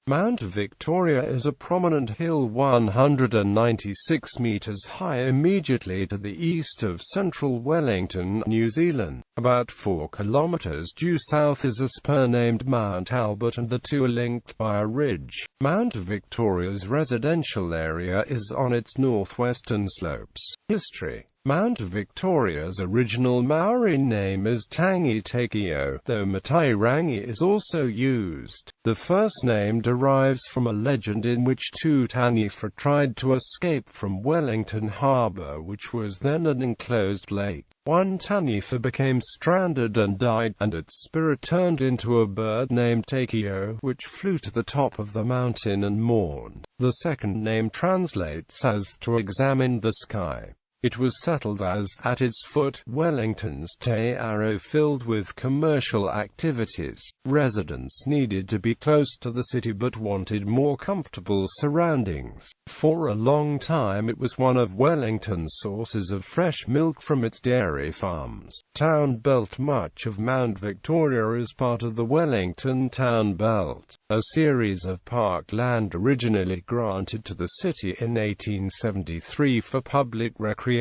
Mount Victoria is a prominent hill 196 metres high immediately to the east of central Wellington, New Zealand. About 4 kilometres due south is a spur named Mount Albert, and the two are linked by a ridge. Mount Victoria's residential area is on its northwestern slopes. History. Mount Victoria's original Maori name is Tangi Tekio, though Matairangi is also used. The first name derives from a legend in which two Taniwha tried to escape from Wellington Harbour, which was then an enclosed lake. One Taniwha became stranded and died, and its spirit turned into a bird named Tekio, which flew to the top of the mountain and mourned. The second name translates as to examine the sky. It was settled as, at its foot, Wellington's Te Aro filled with commercial activities. Residents needed to be close to the city but wanted more comfortable surroundings. For a long time it was one of Wellington's sources of fresh milk from its dairy farms. Town Belt. Much of Mount Victoria is part of the Wellington Town Belt, a series of parkland originally granted to the city in 1873 for public recreation.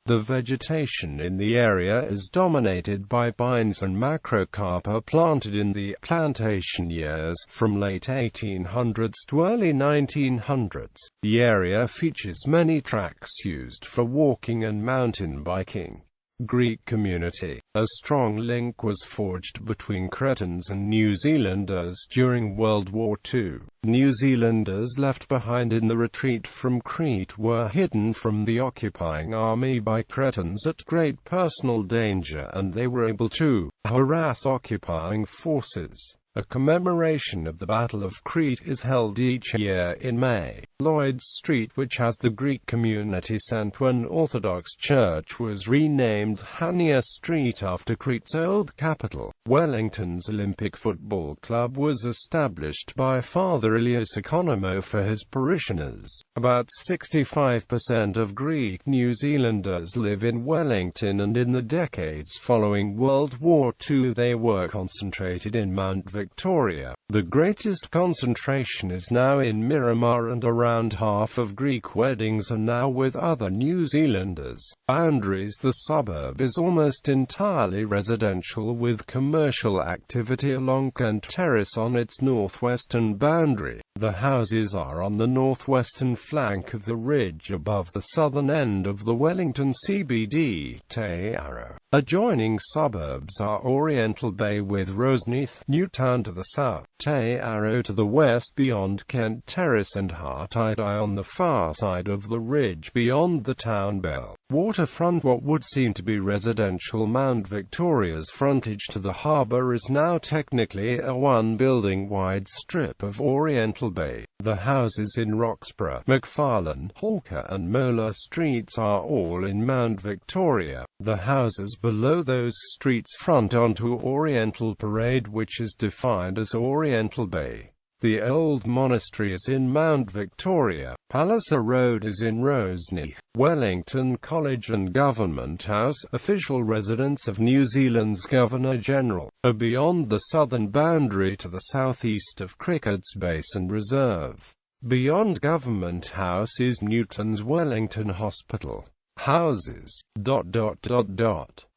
The vegetation in the area is dominated by pines and macrocarpa planted in the plantation years, from late 1800s to early 1900s. The area features many tracks used for walking and mountain biking. Greek community. A strong link was forged between Cretans and New Zealanders during World War II. New Zealanders left behind in the retreat from Crete were hidden from the occupying army by Cretans at great personal danger, and they were able to harass occupying forces. A commemoration of the Battle of Crete is held each year in May. Lloyd Street, which has the Greek community centre and Orthodox Church, was renamed Hania Street after Crete's old capital. Wellington's Olympic Football Club was established by Father Ilias Economo for his parishioners. About 65% of Greek New Zealanders live in Wellington, and in the decades following World War II they were concentrated in Mount Victoria. The greatest concentration is now in Miramar, and around half of Greek weddings are now with other New Zealanders. Boundaries. The suburb is almost entirely residential, with commercial activity along Kent Terrace on its northwestern boundary. The houses are on the northwestern flank of the ridge above the southern end of the Wellington CBD, Te Aro. Adjoining suburbs are Oriental Bay with Roseneath, Newtown to the south, Te Aro to the west beyond Kent Terrace, and Hartide on the far side of the ridge beyond the town belt. Waterfront. What would seem to be residential Mount Victoria's frontage to the harbour is now technically a one-building-wide strip of Oriental Bay. The houses in Roxburgh, McFarlane, Hawker and Mola Streets are all in Mount Victoria. The houses below those streets front onto Oriental Parade, which is defined as Oriental Bay. The old monastery is in Mount Victoria. Palliser Road is in Roseneath. Wellington College and Government House, official residence of New Zealand's Governor-General, are beyond the southern boundary to the southeast of Cricket's Basin Reserve. Beyond Government House is Newton's Wellington Hospital. Houses.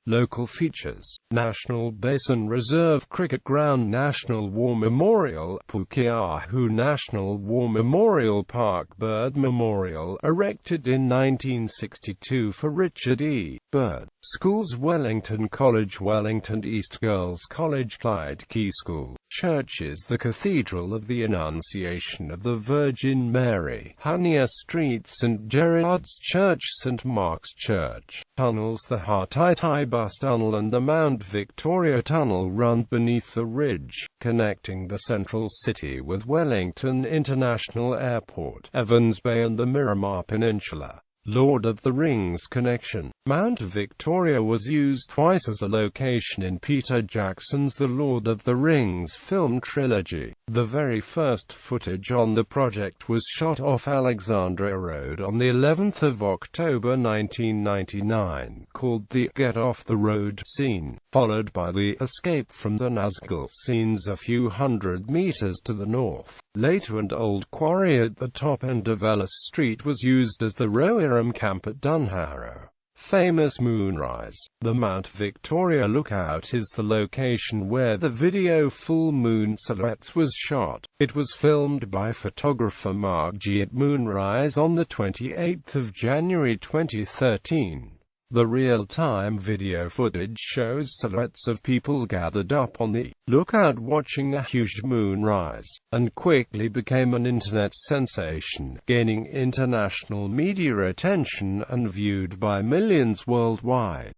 Local features. National Basin Reserve, Cricket Ground, National War Memorial, Pukeahu National War Memorial Park, Bird Memorial, erected in 1962 for Richard E. Byrd. Schools. Wellington College, Wellington East Girls College, Clyde Key School. Churches. The Cathedral of the Annunciation of the Virgin Mary, Hania Street, St. Gerard's Church, St. Mark's Church. Tunnels. The Hartide Bus Tunnel and the Mount Victoria Tunnel run beneath the ridge, connecting the central city with Wellington International Airport, Evans Bay and the Miramar Peninsula. Lord of the Rings connection. Mount Victoria was used twice as a location in Peter Jackson's The Lord of the Rings film trilogy. The very first footage on the project was shot off Alexandria Road on the 11th of October 1999, called the "Get Off the Road" scene, followed by the "Escape from the Nazgul" scenes a few hundred meters to the north. Later, an old quarry at the top end of Ellis Street was used as the Roeram camp at Dunharrow. Famous moonrise. The Mount Victoria Lookout is the location where the video Full Moon Silhouettes was shot. It was filmed by photographer Mark G. at moonrise on the 28th of January 2013. The real-time video footage shows silhouettes of people gathered up on the lookout watching a huge moonrise, and quickly became an internet sensation, gaining international media attention and viewed by millions worldwide.